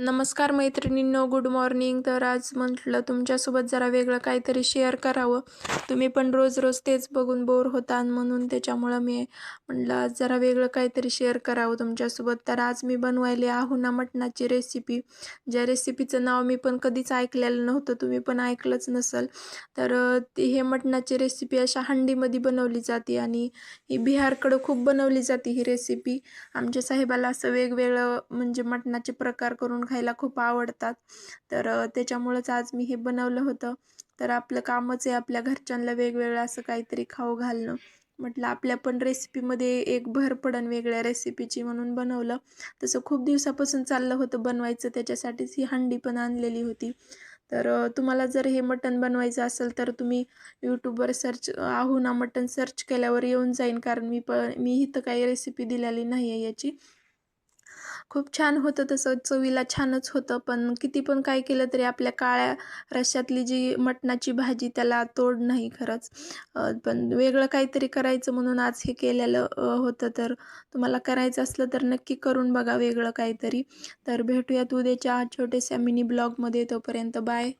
नमस्कार मैत्रिणींनो, good morning. तर आज म्हटलं तुमच्यासोबत जरा वेगळं काहीतरी शेअर करावं. तुम्ही पण रोज रोज तेच बघून बोर होता म्हणून त्याच्यामुळं मी म्हटलं आज जरा वेगळं काहीतरी शेअर करावं तुमच्यासोबत. तर आज मी बनवायले आहुना मटणाची रेसिपी, ज्या रेसिपीचं नाव मी पण कधीच ऐकलेलं नव्हतं, तुम्ही पण ऐकलंच नसेल. तर हे मटणाची रेसिपी अशा हंडीमध्ये बनवली जाते आणि ही बिहारकडं खूप बनवली जाते ही रेसिपी. आमच्या साहेबाला असं वेगवेगळं म्हणजे मटणाचे प्रकार करून खायला खूप आवडतात. तर त्याच्यामुळंच आज मी हे बनवलं होतं. तर आपलं कामच आहे आपल्या घरच्यांना वेगवेगळं असं काहीतरी खाऊ घालणं. म्हटलं आपल्या पण रेसिपीमध्ये एक भर पडन वेगळ्या रेसिपीची म्हणून बनवलं. तसं खूप दिवसापासून चाललं होतं बनवायचं, त्याच्यासाठीच ही हंडी पण आणलेली होती. तर तुम्हाला जर हे मटण बनवायचं असेल तर तुम्ही यूट्यूबवर आहुना मटण सर्च केल्यावर येऊन जाईन, कारण मी इथं काही रेसिपी दिलेली नाही आहे याची. खूप छान होतं, तसं चवीला छानच होतं. पण किती पण काय केलं तरी आपल्या काळ्या रश्श्यातली जी मटणाची भाजी त्याला तोड नाही खरंच. पण वेगळं काहीतरी करायचं म्हणून आज हे केलेलं होतं. तर तुम्हाला करायचं असलं तर नक्की करून बघा वेगळं काहीतरी. तर भेटूयात उद्याच्या छोट्याशा मिनी ब्लॉगमध्ये. तोपर्यंत बाय.